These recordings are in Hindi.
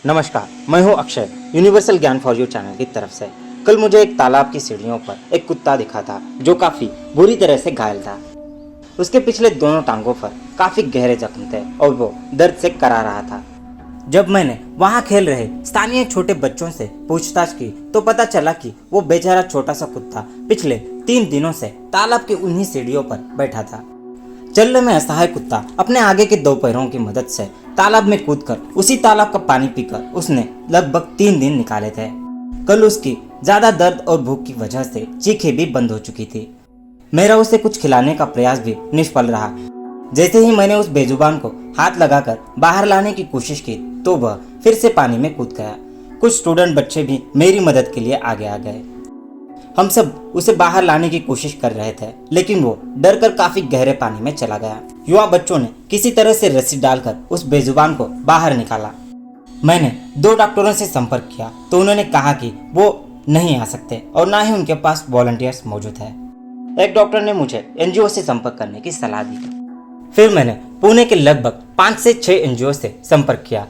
नमस्कार, मैं हूं अक्षय, यूनिवर्सल ज्ञान फॉर यू चैनल की तरफ से। कल मुझे एक तालाब की सीढ़ियों पर एक कुत्ता दिखा था जो काफी बुरी तरह से घायल था। उसके पिछले दोनों टांगों पर काफी गहरे जख्म थे और वो दर्द से करा रहा था। जब मैंने वहां खेल रहे स्थानीय छोटे बच्चों से पूछताछ की तो पता चला कि वो बेचारा छोटा सा कुत्ता पिछले 3 दिनों से तालाब की उन्हीं सीढ़ियों पर बैठा था। चलने में असहाय कुत्ता अपने आगे के 2 पैरों की मदद से तालाब में कूदकर उसी तालाब का पानी पीकर उसने लगभग 3 दिन निकाले थे। कल उसकी ज्यादा दर्द और भूख की वजह से चीखें भी बंद हो चुकी थी। मेरा उसे कुछ खिलाने का प्रयास भी निष्फल रहा। जैसे ही मैंने उस बेजुबान को हाथ लगाकर बाहर लाने की कोशिश की तो वह फिर से पानी में कूद गया। कुछ स्टूडेंट बच्चे भी मेरी मदद के लिए आगे आ गए। हम सब उसे बाहर लाने की कोशिश कर रहे थे, लेकिन वो डरकर काफी गहरे पानी में चला गया। युवा बच्चों ने किसी तरह से रस्सी डालकर उस बेजुबान को बाहर निकाला। मैंने 2 डॉक्टरों से संपर्क किया तो उन्होंने कहा कि वो नहीं आ सकते और ना ही उनके पास वॉलंटियर्स मौजूद है। एक डॉक्टर ने मुझे एनजीओ से संपर्क करने की सलाह दी। फिर मैंने पुणे के लगभग 5 से 6 एनजीओ से संपर्क किया।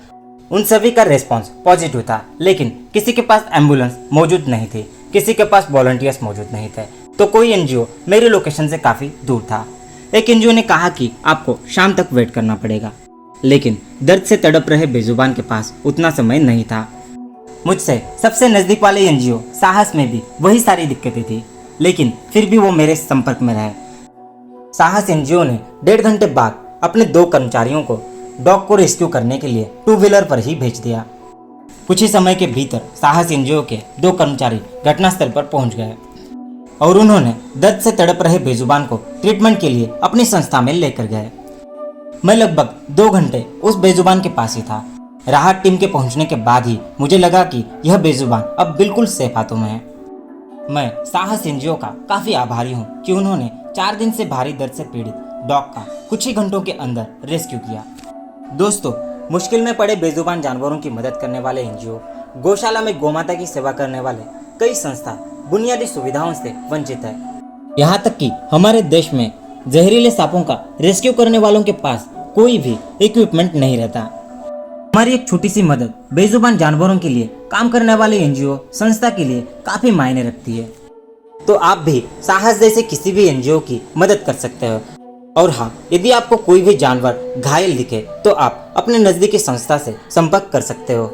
उन सभी का रेस्पॉन्स पॉजिटिव था, लेकिन किसी के पास एम्बुलेंस मौजूद नहीं थी, किसी के पास वॉलंटियर्स मौजूद नहीं थे, तो कोई एनजीओ मेरे लोकेशन से काफ़ी दूर था। एक एनजीओ ने कहा कि आपको शाम तक वेट करना पड़ेगा, लेकिन दर्द से तड़प रहे बेजुबान के पास उतना समय नहीं था। मुझसे सबसे नज़दीक वाले एनजीओ साहस में भी वही सारी दिक्कतें थी, लेकिन फिर भी वो मेरे संपर्क में रहे। साहस एनजीओ ने 1.5 घंटे बाद अपने 2 कर्मचारियों को डॉग को रेस्क्यू करने के लिए 2 व्हीलर पर ही भेज दिया। कुछ ही समय के भीतर साहस एनजीओ के 2 कर्मचारी घटनास्थल पर पहुंच गए और उन्होंने दर्द से तड़प रहे बेजुबान को ट्रीटमेंट के लिए अपनी संस्था में लेकर गए। मैं लगभग 2 घंटे उस बेजुबान के पास ही था। राहत टीम के पहुंचने के बाद ही मुझे लगा कि यह बेजुबान अब बिल्कुल सेफ हाथों में है। मैं साहस एनजीओ का काफ़ी आभारी हूँ कि उन्होंने 4 दिन से भारी दर्द से पीड़ित डॉग का कुछ ही घंटों के अंदर रेस्क्यू किया। दोस्तों, मुश्किल में पड़े बेजुबान जानवरों की मदद करने वाले एनजीओ, गौशाला में गोमाता की सेवा करने वाले कई संस्था बुनियादी सुविधाओं से वंचित है। यहाँ तक कि हमारे देश में जहरीले सांपों का रेस्क्यू करने वालों के पास कोई भी इक्विपमेंट नहीं रहता। हमारी एक छोटी सी मदद बेजुबान जानवरों के लिए काम करने वाले एनजीओ संस्था के लिए काफी मायने रखती है। तो आप भी साहस जैसे किसी भी एनजीओ की मदद कर सकते हो। और हाँ, यदि आपको कोई भी जानवर घायल दिखे तो आप अपने नजदीकी संस्था से संपर्क कर सकते हो।